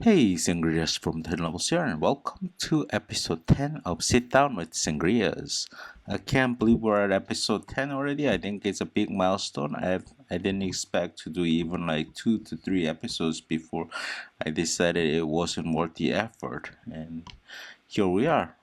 Hey, Sangriaz from 10 Levels here, and welcome to episode 10 of Sit Down with Sangriaz. I can't believe we're at episode 10 already. I think it's a big milestone. I didn't expect to do even like 2 to 3 episodes before I decided it wasn't worth the effort, and here we are.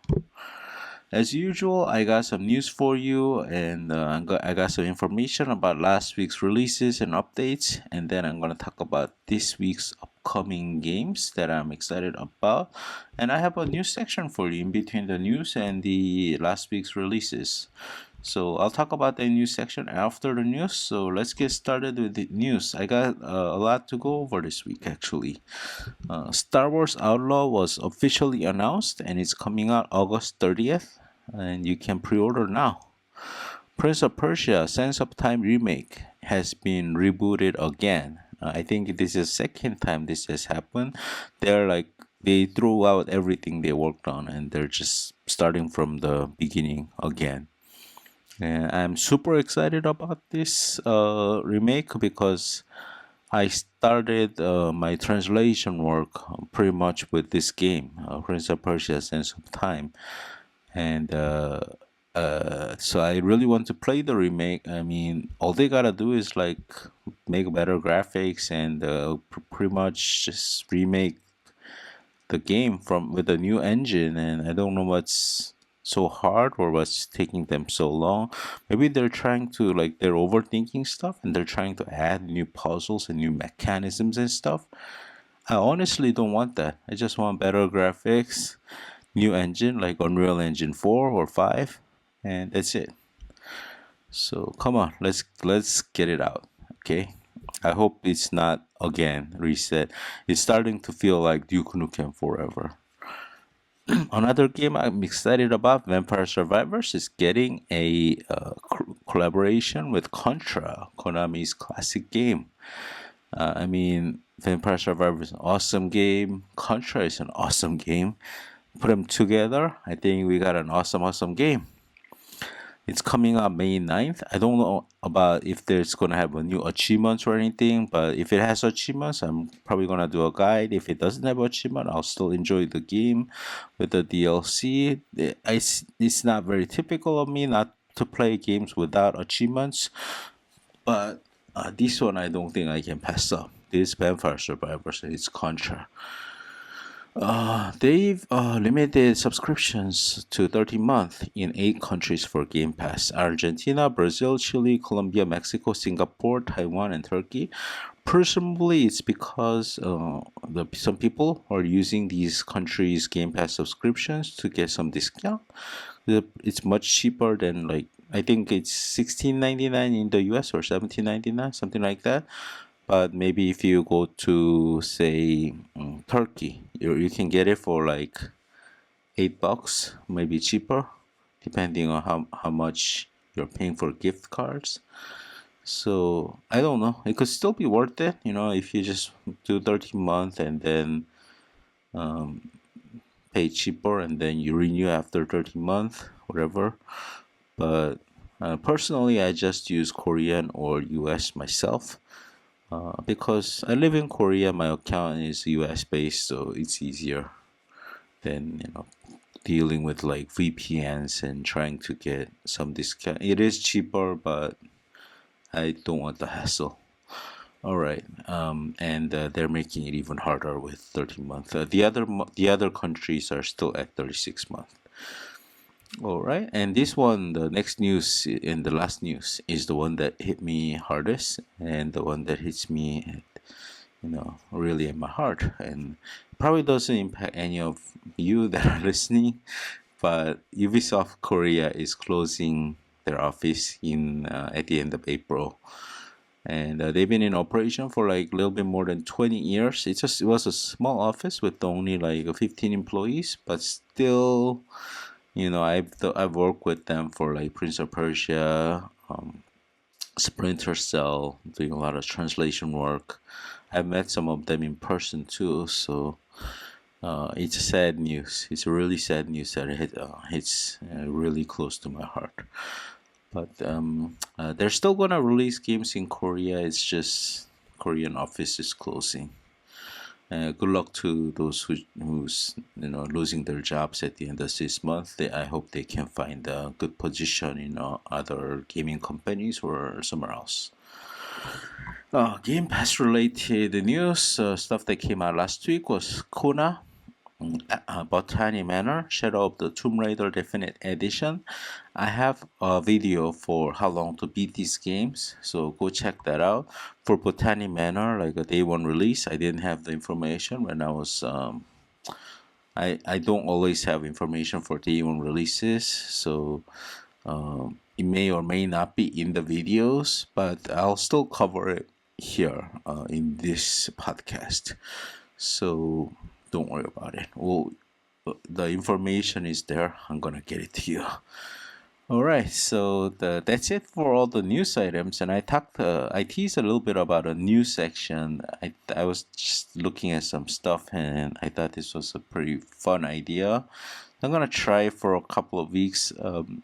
As usual, I got some news for you, and I got some information about last week's releases and updates, and then I'm gonna talk about this week's upcoming games that I'm excited about. And I have a news section for you in between the news and the last week's releases. So I'll talk about the news section after the news. So let's get started with the news. I got a lot to go over this week actually. Star Wars Outlaw was officially announced and it's coming out August 30th, and you can pre-order now. Prince of Persia Sands of Time remake has been rebooted again. I think this is the second time this has happened. They threw out everything they worked on and they're just starting from the beginning again. And I'm super excited about this remake because I started my translation work pretty much with this game, Prince of Persia: Sands of Time, and so I really want to play the remake. I mean, all they gotta do is like make better graphics and pretty much just remake the game from with a new engine. And I don't know what's so hard or what's taking them so long. Maybe they're trying to like they're overthinking stuff and they're trying to add new puzzles and new mechanisms and stuff. I honestly don't want that. I just want better graphics, new engine like Unreal Engine 4 or 5, and that's it. So come on, let's get it out. Okay. I hope it's not again reset. It's starting to feel like Duke Nukem Forever. Another game I'm excited about, Vampire Survivors, is getting a collaboration with Contra, Konami's classic game. I mean, Vampire Survivors is an awesome game. Contra is an awesome game. Put them together, I think we got an awesome game. It's coming out May 9th. I don't know about if there's going to have a new achievements or anything, but if it has achievements, I'm probably going to do a guide. If it doesn't have achievement, I'll still enjoy the game with the DLC. It's not very typical of me not to play games without achievements, but this one I don't think I can pass up. This Vampire Survivors, it's Contra. They've limited subscriptions to 30 months in 8 countries for Game Pass: Argentina, Brazil, Chile, Colombia, Mexico, Singapore, Taiwan, and Turkey. Presumably, it's because some people are using these countries' Game Pass subscriptions to get some discount. It's much cheaper than like I think it's $16.99 in the US or $17.99, something like that. But maybe if you go to say Turkey, you can get it for like $8, maybe cheaper, depending on how much you're paying for gift cards. So I don't know. It could still be worth it, if you just do 30 month and then pay cheaper and then you renew after 30 month, whatever. But personally, I just use Korean or US myself. Because I live in Korea, my account is US based, so it's easier than dealing with like VPNs and trying to get some discount. It is cheaper, but I don't want the hassle. All right, and they're making it even harder with 30 month. The other countries are still at 36 month. All right, and this one, the next news and the last news is the one that hit me hardest and the one that hits me, really in my heart, and probably doesn't impact any of you that are listening. But Ubisoft Korea is closing their office in at the end of April, and they've been in operation for like a little bit more than 20 years. It was a small office with only like 15 employees, but still. I've worked with them for like Prince of Persia, Splinter Cell, doing a lot of translation work. I've met some of them in person too, so it's sad news. It's a really sad news that hits really close to my heart. But they're still gonna release games in Korea. It's just Korean office is closing. Good luck to those who's losing their jobs at the end of this month. I hope they can find a good position in other gaming companies or somewhere else. Game Pass related news stuff that came out last week was Kona, Botany Manor, Shadow of the Tomb Raider Definite Edition. I have a video for how long to beat these games, so go check that out. For Botany Manor, like a day one release, I didn't have the information when I was. I don't always have information for day one releases, so it may or may not be in the videos, but I'll still cover it here in this podcast. So don't worry about it. Well, the information is there. I'm gonna get it to you. All right, so that's it for all the news items, and I teased a little bit about a news section. I was just looking at some stuff, and I thought this was a pretty fun idea. I'm gonna try for a couple of weeks.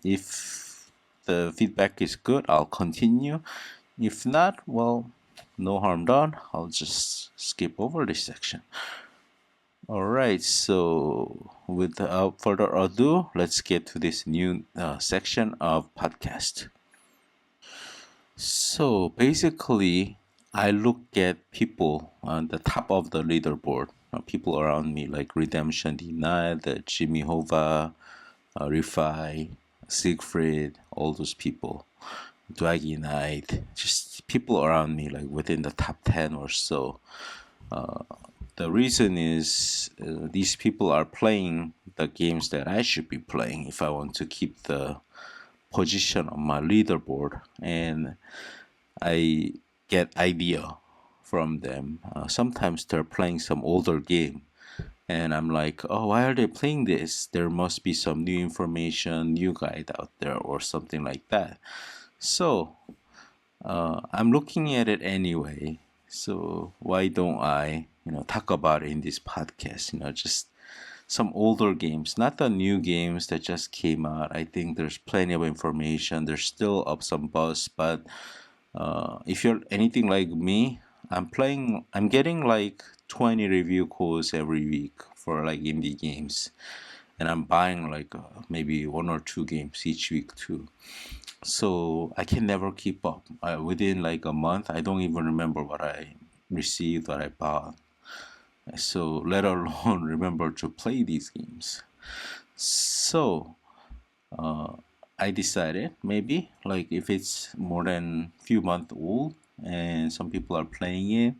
If the feedback is good, I'll continue. If not, well, no harm done. I'll just skip over this section. Alright, so without further ado, let's get to this new section of podcast. So basically, I look at people on the top of the leaderboard, people around me like Redemption Denied, Jimmy Hova, Refi, Siegfried, all those people, Dwaggy Knight, just people around me like within the top 10 or so. The reason is these people are playing the games that I should be playing if I want to keep the position on my leaderboard, and I get idea from them. Sometimes they're playing some older game, and I'm like, oh, why are they playing this? There must be some new information, new guide out there, or something like that. So I'm looking at it anyway. So why don't I, talk about it in this podcast? Just some older games, not the new games that just came out. I think there's plenty of information. There's still up some buzz, but if you're anything like me, I'm getting like 20 review codes every week for like indie games, and I'm buying like maybe one or two games each week too. So I can never keep up. Within like a month, I don't even remember what I received, what I bought. So let alone remember to play these games. So I decided maybe like if it's more than few months old and some people are playing it,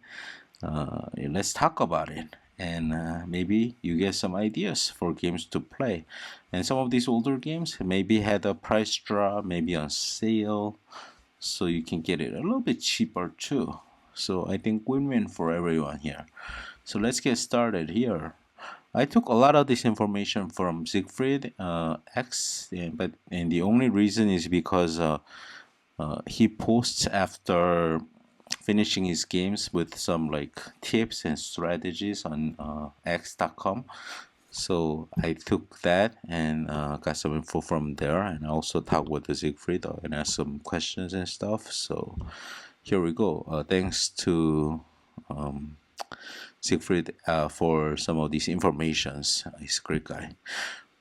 let's talk about it. And maybe you get some ideas for games to play. And some of these older games maybe had a price drop, maybe on sale, so you can get it a little bit cheaper too. So I think win-win for everyone here. So let's get started here. I took a lot of this information from Siegfried X, and the only reason is because he posts after finishing his games with some like tips and strategies on x.com. So I took that and got some info from there, and I also talked with the Siegfried and asked some questions and stuff. So here we go. Thanks to Siegfried for some of these informations. He's a great guy.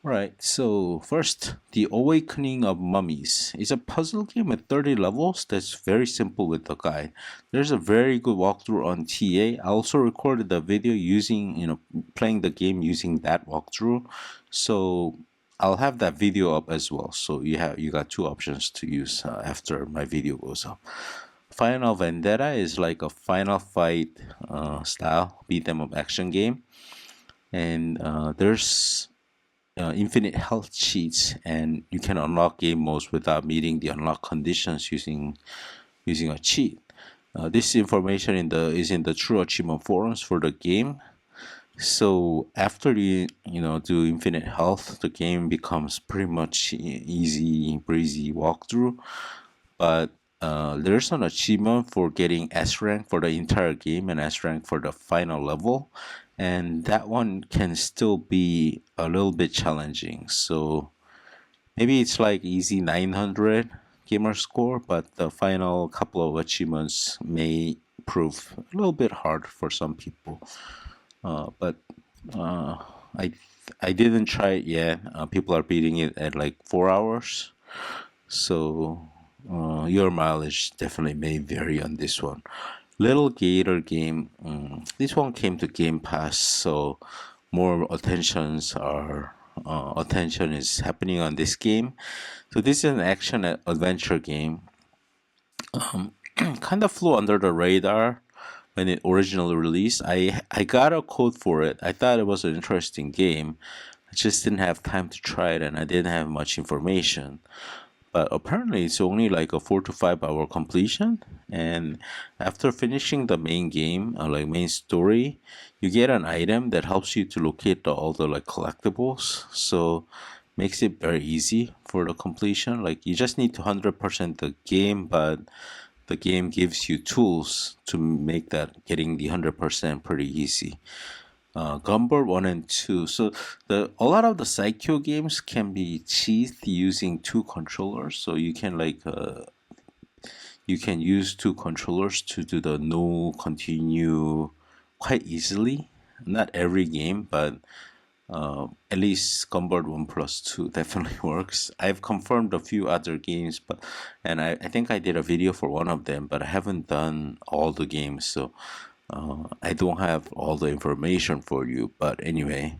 Right, so first, The Awakening of Mummies is a puzzle game with 30 levels that's very simple with the guide. There's a very good walkthrough on TA. I also recorded the video using, playing the game using that walkthrough. So I'll have that video up as well. So you got two options to use after my video goes up. Final Vendetta is like a Final Fight style beat 'em up action game, and there's infinite health cheats, and you can unlock game modes without meeting the unlock conditions using a cheat. This information is in the True Achievement forums for the game. So after you do infinite health, the game becomes pretty much easy breezy walkthrough. But there's an achievement for getting S rank for the entire game and S rank for the final level, and that one can still be a little bit challenging. So maybe it's like easy 900 gamer score, but the final couple of achievements may prove a little bit hard for some people. But uh, I I didn't try it yet. People are beating it at like 4 hours, so your mileage definitely may vary on this one. Little Gator game. This one came to Game Pass, so more attention is happening on this game. So this is an action adventure game. Kind of flew under the radar when it originally released. I got a code for it. I thought it was an interesting game. I just didn't have time to try it, and I didn't have much information. But apparently, it's only like a 4 to 5 hour completion. And after finishing the main game, like main story, you get an item that helps you to locate all the like collectibles. So makes it very easy for the completion. Like you just need to 100% the game, but the game gives you tools to make that getting the 100% pretty easy. Gumball 1 and 2. So a lot of the Psycho games can be cheesed using two controllers. So you can you can use two controllers to do the no continue quite easily. Not every game, but at least Gumball 1 plus 2 definitely works. I've confirmed a few other games, and I think I did a video for one of them, but I haven't done all the games, so I don't have all the information for you. But anyway,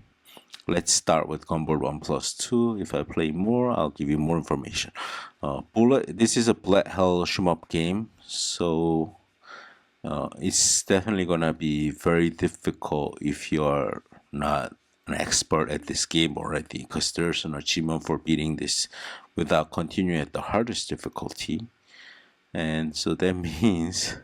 let's start with Gumball 1 plus 2. If I play more, I'll give you more information. This is a Bullet Hell shmup game, so it's definitely gonna be very difficult if you are not an expert at this game already, because there's an achievement for beating this without continuing at the hardest difficulty. And so that means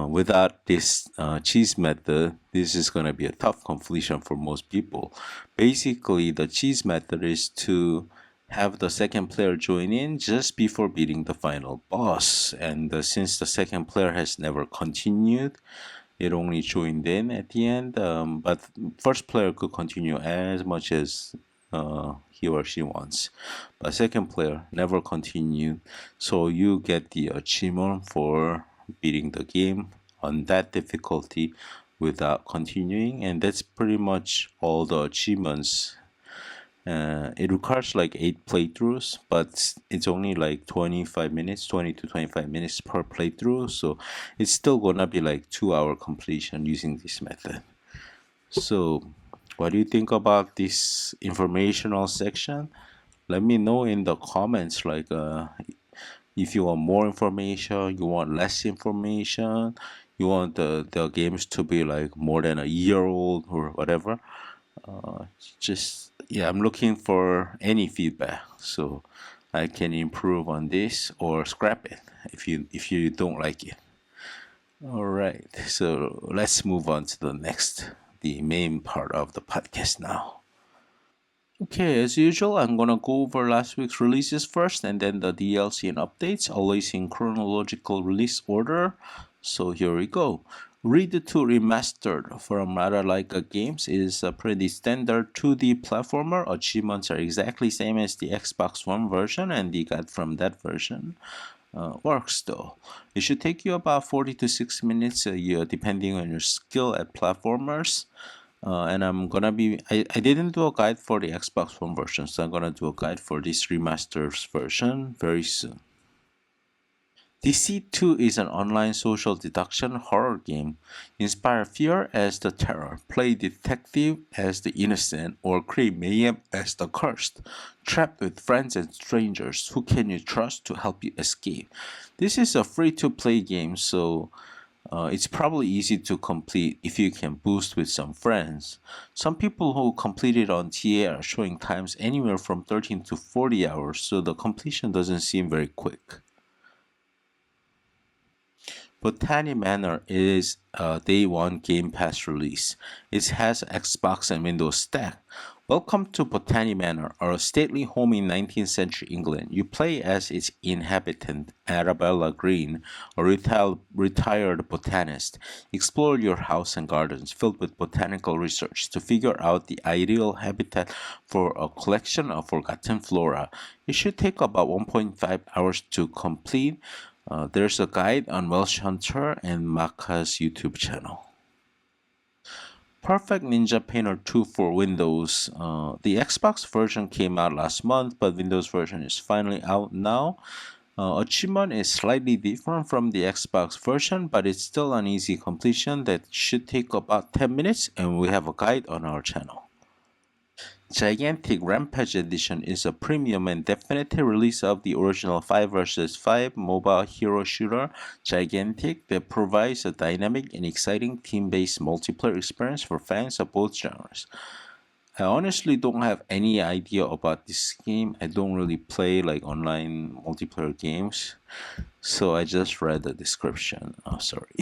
without this cheese method, this is going to be a tough completion for most people. Basically, the cheese method is to have the second player join in just before beating the final boss. And since the second player has never continued, it only joined in at the end. But first player could continue as much as he or she wants. But second player never continued. So you get the achievement for beating the game on that difficulty without continuing, and that's pretty much all the achievements. It requires like 8 playthroughs, but it's only like 25 minutes, 20 to 25 minutes per playthrough, so it's still gonna be like 2 hour completion using this method. So what do you think about this informational section? Let me know in the comments, like if you want more information, you want less information, you want the games to be like more than a year old or whatever. Just yeah, I'm looking for any feedback so I can improve on this or scrap it if you don't like it. All right, so let's move on to the main part of the podcast now. Okay, as usual, I'm gonna go over last week's releases first and then the DLC and updates, always in chronological release order. So here we go. Read 2 Remastered from Rara Laika Games is a pretty standard 2D platformer. Achievements are exactly same as the Xbox One version, and the guide from that version works though. It should take you about 40 to 60 minutes a year, depending on your skill at platformers. And I didn't do a guide for the Xbox One version, so I'm gonna do a guide for this remastered version very soon. Deceit 2 is an online social deduction horror game. Inspire fear as the terror, play detective as the innocent, or create mayhem as the cursed. Trapped with friends and strangers, who can you trust to help you escape? This is a free-to-play game, so it's probably easy to complete if you can boost with some friends. Some people who complete it on TA are showing times anywhere from 13 to 40 hours, so the completion doesn't seem very quick. Botany Manor is a day one Game Pass release. It has Xbox and Windows stack. Welcome to Botany Manor, our stately home in 19th century England. You play as its inhabitant, Arabella Green, a retired botanist. Explore your house and gardens filled with botanical research to figure out the ideal habitat for a collection of forgotten flora. It should take about 1.5 hours to complete. There's a guide on Welsh Hunter and Maka's YouTube channel. Perfect Ninja Painter 2 for Windows. The Xbox version came out last month, but Windows version is finally out now. Achievement is slightly different from the Xbox version, but it's still an easy completion that should take about 10 minutes, and we have a guide on our channel. Gigantic Rampage Edition is a premium and definitive release of the original 5 vs 5 mobile hero shooter Gigantic that provides a dynamic and exciting team-based multiplayer experience for fans of both genres. I honestly don't have any idea about this game. I don't really play like online multiplayer games, so I just read the description. Oh, sorry.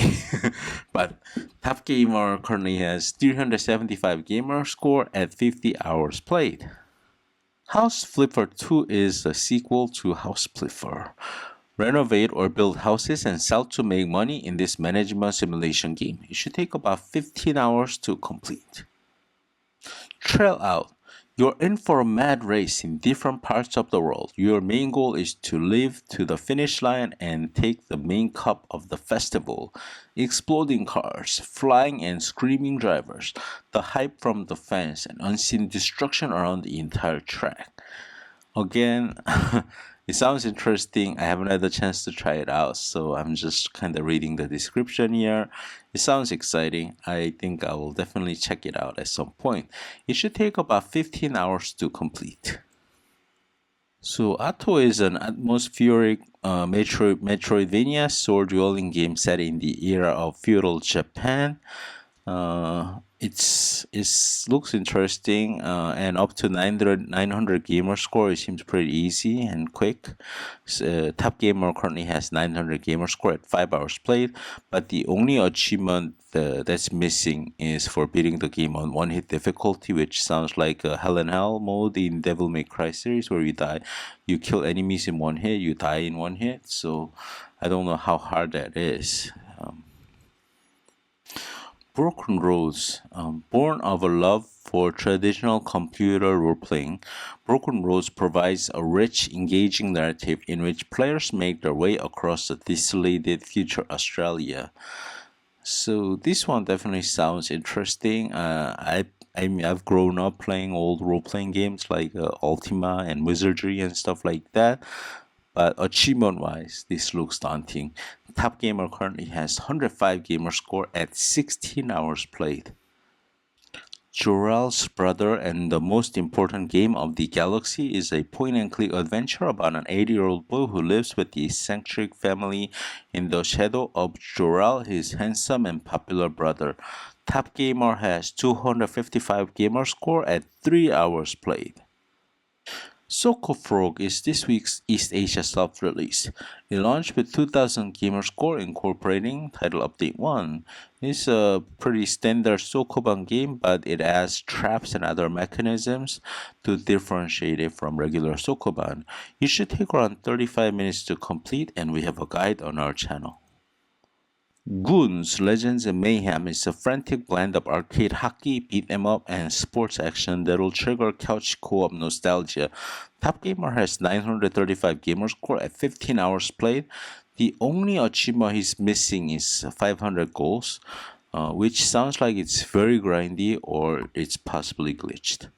But Top Gamer currently has 375 gamer score at 50 hours played. House Flipper 2 is a sequel to House Flipper. Renovate or build houses and sell to make money in this management simulation game. It should take about 15 hours to complete. Trail out. You're in for a mad race in different parts of the world. Your main goal is to live to the finish line and take the main cup of the festival. Exploding cars, flying and screaming drivers, the hype from the fans, and unseen destruction around the entire track. Again, it sounds interesting. I haven't had the chance to try it out, so I'm just kind of reading the description here. It sounds exciting. I think I will definitely check it out at some point. It should take about 15 hours to complete. So Atto is an atmospheric Metroidvania sword-dueling game set in the era of feudal Japan. It looks interesting, and up to 900 gamer score. It seems pretty easy and quick. Top Gamer currently has 900 gamer score at 5 hours played, but the only achievement that's missing is for beating the game on one hit difficulty, which sounds like a Hell and Hell mode in Devil May Cry series, where you kill enemies in one hit, you die in one hit. So I don't know how hard that is. Broken Roads. Born of a love for traditional computer role-playing, Broken Roads provides a rich, engaging narrative in which players make their way across the desolated future Australia. So this one definitely sounds interesting. I've grown up playing old role-playing games like Ultima and Wizardry and stuff like that. But achievement-wise, this looks daunting. Top Gamer currently has 105 gamer score at 16 hours played. Jorel's Brother and the Most Important Game of the Galaxy is a point-and-click adventure about an 80-year-old boy who lives with the eccentric family in the shadow of Jorel, his handsome and popular brother. Top Gamer has 255 gamer score at 3 hours played. SokoFrog is this week's East Asia soft release. It launched with 2000 gamer score incorporating Title Update 1. It's a pretty standard Sokoban game, but it adds traps and other mechanisms to differentiate it from regular Sokoban. It should take around 35 minutes to complete, and we have a guide on our channel. Goons, Legends and Mayhem is a frantic blend of arcade hockey, beat 'em up, and sports action that'll trigger couch co-op nostalgia. Top Gamer has 935 gamer score at 15 hours played. The only achievement he's missing is 500 goals, which sounds like it's very grindy or it's possibly glitched.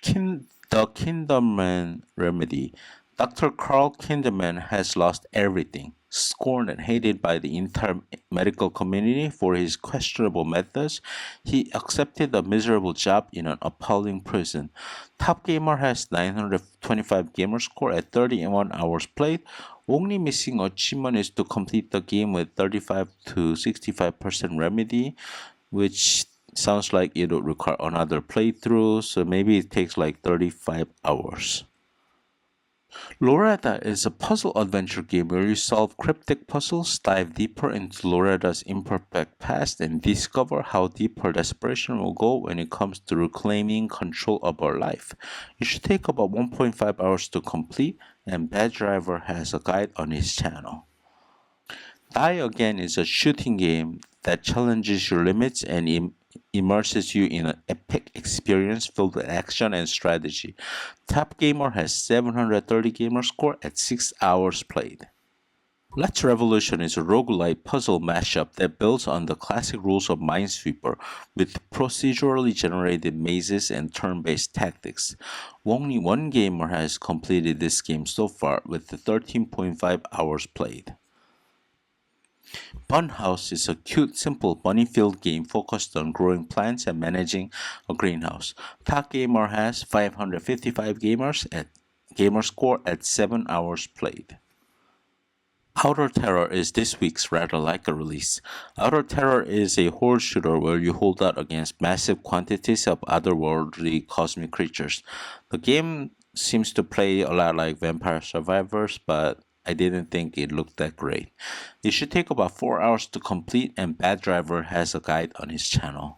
The Kindeman Remedy. Dr. Carl Kindeman has lost everything, scorned and hated by the entire medical community for his questionable methods. He accepted a miserable job in an appalling prison. Top Gamer has 925 gamer score at 31 hours played. Only missing achievement is to complete the game with 35 to 65% remedy, which sounds like it would require another playthrough, so maybe it takes like 35 hours. Loretta is a puzzle adventure game where you solve cryptic puzzles, dive deeper into Loretta's imperfect past, and discover how deep her desperation will go when it comes to reclaiming control of her life. It should take about 1.5 hours to complete, and Bad Driver has a guide on his channel. Die Again is a shooting game that challenges your limits and immerses you in an epic experience filled with action and strategy. Top Gamer has 730 gamer score at 6 hours played. Let's Revolution is a roguelike puzzle mashup that builds on the classic rules of Minesweeper with procedurally generated mazes and turn-based tactics. Only one gamer has completed this game so far with 13.5 hours played. Bunhouse is a cute, simple bunny-filled game focused on growing plants and managing a greenhouse. Top Gamer has 555 gamer score at 7 hours played. Outer Terror is this week's rather like a release. Outer Terror is a horde shooter where you hold out against massive quantities of otherworldly cosmic creatures. The game seems to play a lot like Vampire Survivors, but I didn't think it looked that great. It should take about 4 hours to complete, and Bad Driver has a guide on his channel.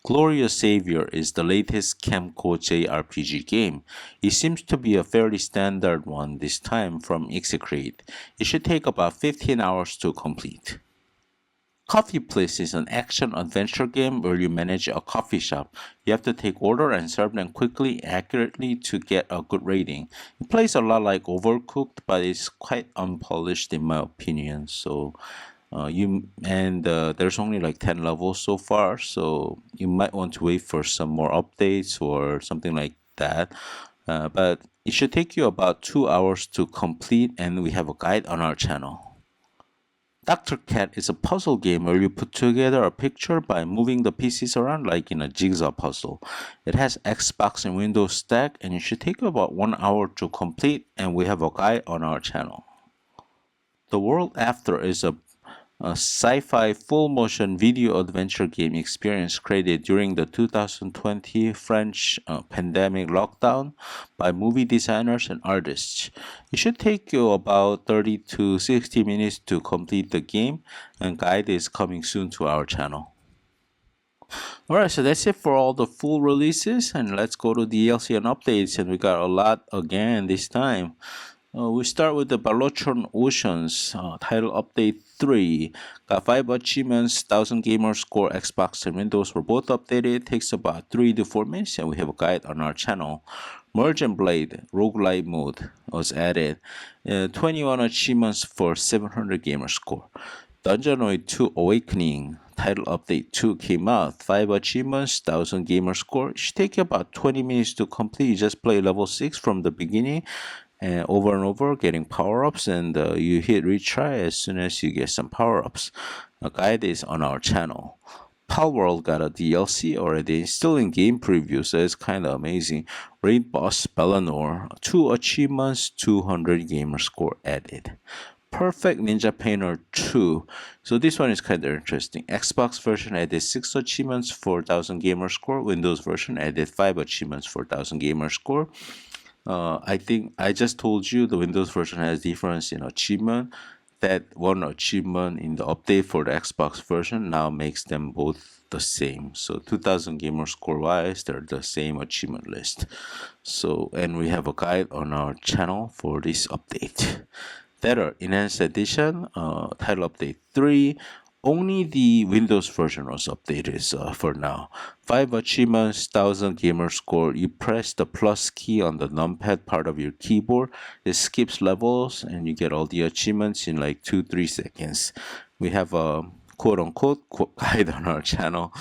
Glorious Savior is the latest Kemco JRPG game. It seems to be a fairly standard one this time from Execrate. It should take about 15 hours to complete. Coffee Plis is an action-adventure game where you manage a coffee shop. You have to take order and serve them quickly, accurately to get a good rating. It plays a lot like Overcooked, but it's quite unpolished in my opinion. So there's only like 10 levels so far, so you might want to wait for some more updates or something like that. But it should take you about 2 hours to complete, and we have a guide on our channel. Dr. Cat is a puzzle game where you put together a picture by moving the pieces around like in a jigsaw puzzle. It has Xbox and Windows stack, and it should take you about 1 hour to complete, and we have a guide on our channel. The World After is a sci-fi full-motion video adventure game experience created during the 2020 French pandemic lockdown by movie designers and artists. It should take you about 30 to 60 minutes to complete the game, and guide is coming soon to our channel. Alright, so that's it for all the full releases, and let's go to DLC and updates, and we got a lot again this time. We start with the Balotron Oceans title update 3. Got 5 achievements, 1000 gamer score, Xbox and Windows were both updated. It takes about 3 to 4 minutes, and we have a guide on our channel. Merge and Blade roguelite mode was added. 21 achievements for 700 gamer score. Dungeonoid 2 Awakening title update 2 came out. 5 achievements, 1000 gamer score. It should take you about 20 minutes to complete. You just play level 6 from the beginning and over, getting power-ups, and you hit retry as soon as you get some power-ups. A guide is on our channel. Palworld got a DLC already, still in game preview, so it's kind of amazing. Raid Boss Bellanor, 2 achievements, 200 gamer score added. Perfect Ninja Painter 2. So this one is kind of interesting. Xbox version added 6 achievements for 1000 gamer score. Windows version added 5 achievements for 1000 gamer score. I think I just told you the Windows version has difference in achievement. That one achievement in the update for the Xbox version now makes them both the same. So 2000 gamer score wise, they're the same achievement list. So, and we have a guide on our channel for this update. Better Enhanced Edition, title update 3. Only the Windows version was updated for now. 5 achievements, 1000 gamer score. You press the plus key on the numpad part of your keyboard. It skips levels and you get all the achievements in like 2-3 seconds. We have a quote-unquote guide on our channel.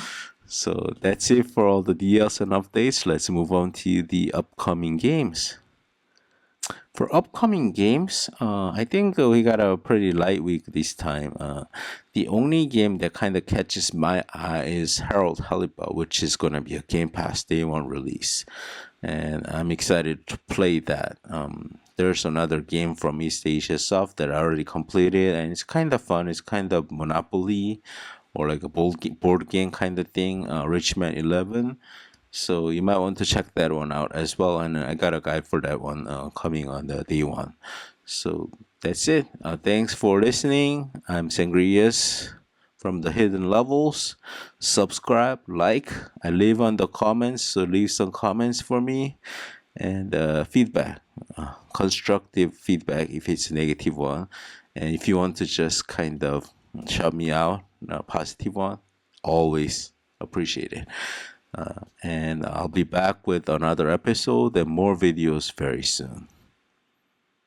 So that's it for all the DLs and updates. Let's move on to the upcoming games. For upcoming games, I think we got a pretty light week this time. The only game that kind of catches my eye is Harold Haliba, which is going to be a Game Pass Day 1 release. And I'm excited to play that. There's another game from East Asia Soft that I already completed, and it's kind of fun. It's kind of Monopoly or like a board game kind of thing, Richman 11. So you might want to check that one out as well. And I got a guide for that one coming on the day 1. So that's it. Thanks for listening. I'm Sangriaz from the Hidden Levels. Subscribe, like. I leave on the comments, so leave some comments for me. And feedback, constructive feedback if it's a negative one. And if you want to just kind of shout me out, a positive one, always appreciate it. And I'll be back with another episode and more videos very soon.